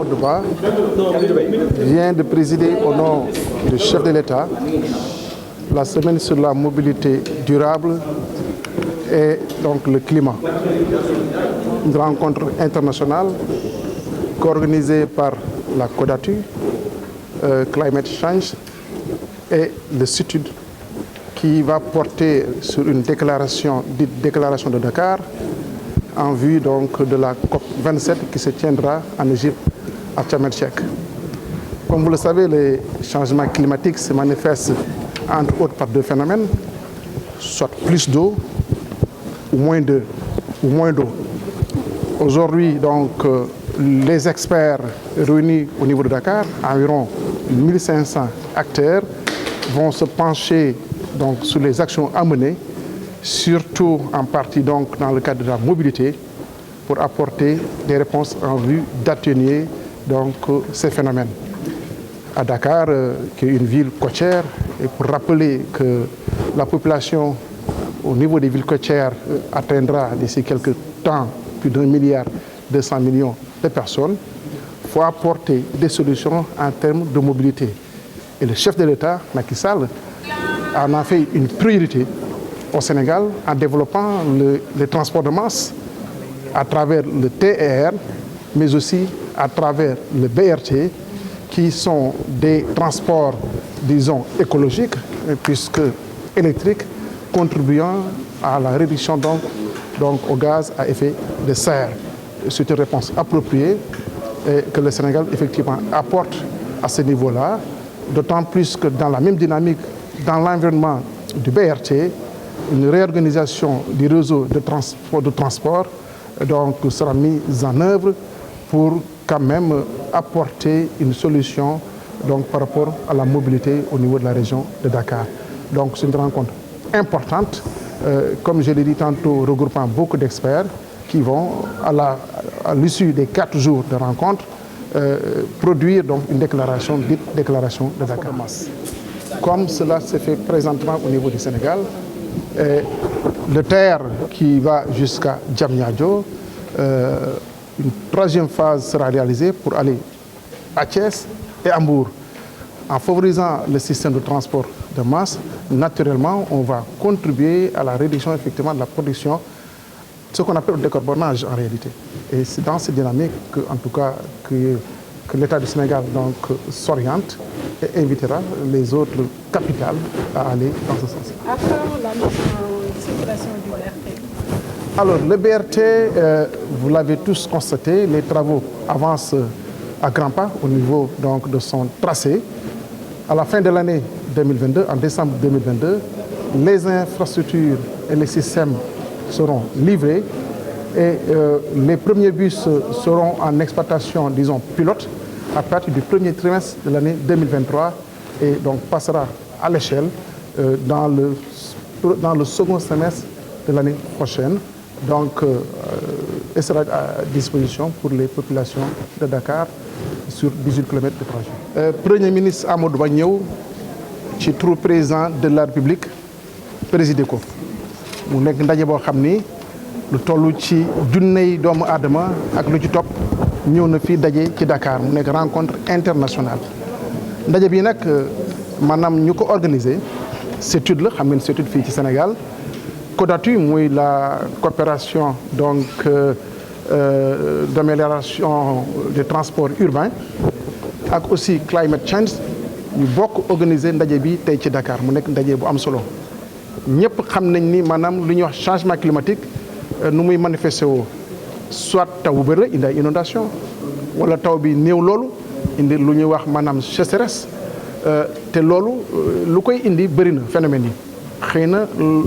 Amadou vient de présider au nom du chef de l'État la semaine sur la mobilité durable et donc le climat. Une rencontre internationale co-organisée par la CODATU, Climate Change et le CITUD, qui va porter sur une déclaration, dite déclaration de Dakar, en vue donc de la COP27 qui se tiendra en Égypte à Sharm el-Sheikh. Comme vous le savez, les changements climatiques se manifestent entre autres par deux phénomènes, soit plus d'eau ou moins d'eau. Aujourd'hui, donc, les experts réunis au niveau de Dakar, environ 1500 acteurs, vont se pencher donc, sur les actions à mener, surtout en partie donc, dans le cadre de la mobilité, pour apporter des réponses en vue d'atténuer donc, ces phénomènes. À Dakar, qui est une ville côtière, et pour rappeler que la population au niveau des villes côtières atteindra d'ici quelques temps plus d'1,2 milliard de personnes, il faut apporter des solutions en termes de mobilité. Et le chef de l'État, Macky Sall, en a fait une priorité au Sénégal en développant le transport de masse à travers le TER, mais aussi à travers le BRT, qui sont des transports, disons, écologiques, puisque électriques, contribuant à la réduction donc au gaz à effet de serre. C'est une réponse appropriée et que le Sénégal, effectivement, apporte à ce niveau-là, d'autant plus que dans la même dynamique, dans l'environnement du BRT, une réorganisation du réseau de transport donc, sera mise en œuvre pour quand même apporter une solution donc, par rapport à la mobilité au niveau de la région de Dakar. Donc c'est une rencontre importante, comme je l'ai dit tantôt, regroupant beaucoup d'experts qui vont, à l'issue des 4 jours de rencontre, produire donc, une déclaration, dite déclaration de Dakar. Comme cela se fait présentement au niveau du Sénégal, le TER qui va jusqu'à Diamniadio, une 3e phase sera réalisée pour aller à Thiès et à Mbour. En favorisant le système de transport de masse, naturellement, on va contribuer à la réduction effectivement de la production, ce qu'on appelle le décarbonage en réalité. Et c'est dans cette dynamique que, en tout cas, que l'État du Sénégal s'oriente et invitera les autres capitales à aller dans ce sens. À quand la mise en circulation du BRT? Alors, le BRT, vous l'avez tous constaté, les travaux avancent à grands pas au niveau donc, de son tracé. À la fin de l'année 2022, en décembre 2022, les infrastructures et les systèmes seront livrés et les premiers bus seront en exploitation, disons, pilote, à partir du premier trimestre de l'année 2023 et donc passera à l'échelle dans le second semestre de l'année prochaine. Donc, elle sera à disposition pour les populations de Dakar sur 18 km de trajet. Premier ministre Amadou Ba ñëw ci turu président de la République présidé ko mu nekk ndaje boo xam ni lu toll ci junney doomu aadama ak lu ci topp ñëw na fii daje ci Dakar mu nekk rencontre internationale. ndaje bi nag maanaam ñu ko organisé CETUD la xam ngeen CETUD fii ci Sénégal. CODATU mooy la coopération donc d'amélioration des transports urbains ak aussi Climate Change ñu bokk organiser ndaje bi tey ci Dakar mu nekk ndaje bu am solo ñëpp xam nañ ni maanaam lu ñuy wax changement climatique nu muy manifesté woo soit taw bu bëri indi ay inondation wala taw bi néew loolu indi lu ñuy wax maanaam sécheresse te loolu lu koy indi bëri na phénomène yi. xëy na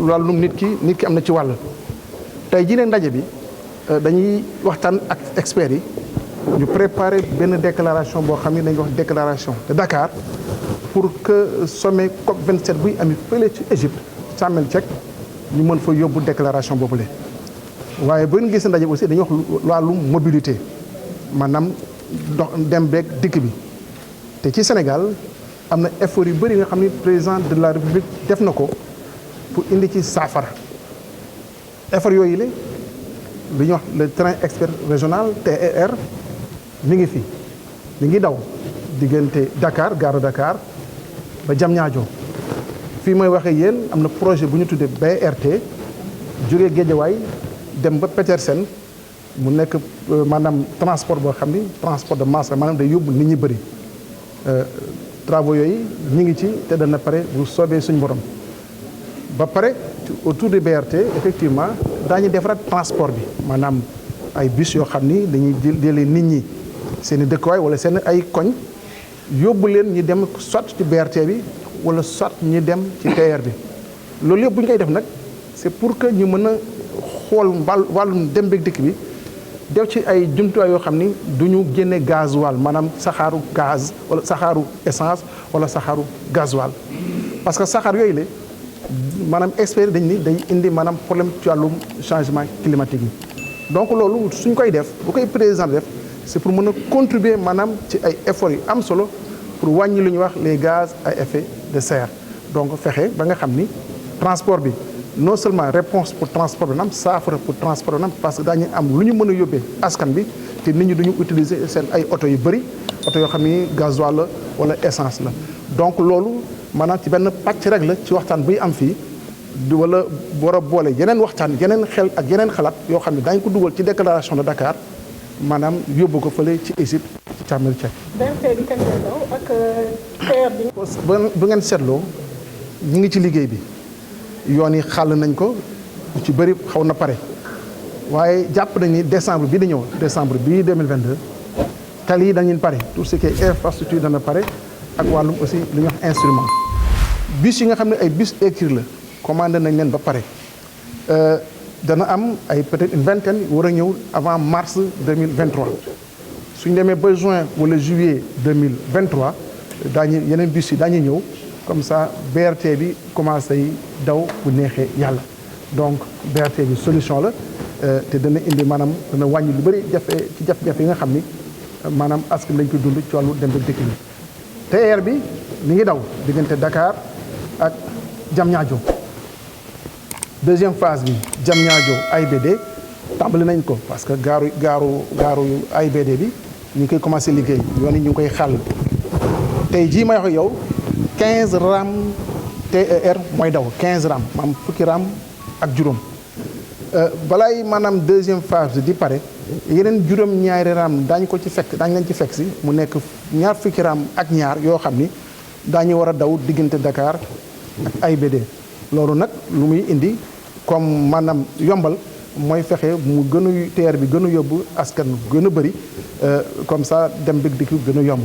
wàllum nit ki am na ci wàll tey jii ne ndaje bi dañuy waxtaan ak experts yi ñu préparer benn déclaration boo xam ne dañuy wax déclaration de Dakar pour que sommet COP27 buy ami fële ci Égypte Sharm el-Sheikh ñu mën fa yóbbu déclaration boobule. waaye bu ñu gisee ndaje bi aussi dañuy wax wàllum mobilité maanaam dox dem beeg dikk bi te ci Sénégal am na effort yu bëri nga xam ne président de la République def na ko. pour indi ci saafara effort yooyu la li ñuy wax le train expert régional TER mi ngi fi mi ngi daw diggante Dakar gare Dakar ba Diamniadio fii may waxee yéen am na projet bu ñu tuddee BRT jógee Guédiawaye dem ba Petersen mu nekk maanaam transport boo xam ni transport de masse maanaam day yóbbu nit ñi bëri travaux yooyu ñu ngi ci te dana pare bu soobee suñu borom ba pare autour du BRT effectivement daañu defaraat transport bi maanaam ay bus yoo xam ni dañuy jëlee nit ñi seen i dëkkuwaay wala seen ay koñ yóbbu leen ñu dem soit ci BRT bi wala soit ñu dem ci TER bi loolu yëpp bu ñu koy def nag c'est pour que ñu mën a xool wàllum dem beeg dikk bi def ci ay jumtuwaay yoo xam ni du ñu génne gasoil maanaam saxaaru gaz wala saxaaru essence wala saxaaru gasoil parce que saxaar yooyu la maanaam expert dañ ni day indi maanaam problème ci wàllum changement climatique yi donc loolu suñ koy def bu koy président def c'est pour mën a contribuer maanaam ci ay efforts yu am solo pour wàññi lu ñuy wax les gaz à effet de serre donc fexe ba nga xam ni transport bi non seulement réponse pour transport bi na am saafara pour transport bi na am parce que daañu am lu ñu mën a yóbbee askan bi te nit ñi duñu utiliser seen ay oto yu bëri oto yoo xam ni gasoil la wala essence la donc loolu maanaam ci benn pàcc rek la ci waxtaan buy am fii wala war a boole yeneen waxtaan yeneen xel ak yeneen xalaat yoo xam ne daañu ko dugal ci déclaration de Dakar maanaam yóbbu ko fële ci Égypte ci càmmel Tchèque. BRT bi kañ lay daw ak TER bi. bu ngeen seetloo ñu ngi ci liggéey bi yoon yi xàll nañ ko ci bëri xaw na pare waaye jàpp nañ ni décembre bii di ñëw décembre bii 2022 tali yi dañuy pare tout ce qui est infrastructure dana pare ak wàllum aussi li ñuy wax instrument bus yi nga xam ne ay bus électrique la commandé nañ leen ba pare dana am ay peut-être une vingtaine war a ñëw avant mars 2023 suñ demee ba juin wala juillet 2023 daañu yeneen bus yi daañu ñëw comme ça BRT bi commencé yi daw bu neexee yàlla donc BRT bi solution la te dana indi maanaam dana wàññi lu bëri jafe-jafe yi nga xam ni maanaam askan lañ koy dund ci wàllu dem ak dikk bi TER bi mi ngi daw diggante Dakar ak Diamniadio deuxième phase bi Diamniadio AIBD tàmbali nañ ko parce que gaaru AIBD bi ñu ngi koy commencé liggéey yoon yi ñu ngi koy xàll tey jii may wax yow 15 ram TER mooy daw 15 ram maanaam fukki ram ak juróom balaay maanaam deuxième phase di pare yeneen juróom-ñaari ram daañu leen ci fekk si mu nekk ñaar fukki ram ak ñaar yoo xam ni daañu war a daw diggante Dakar ak AIBD loolu nag lu muy indi comme maanaam yombal mooy fexe mu gën a TER bi gën a yóbbu askan gën a bëri comme ça dem bëgg dikk gën a yomb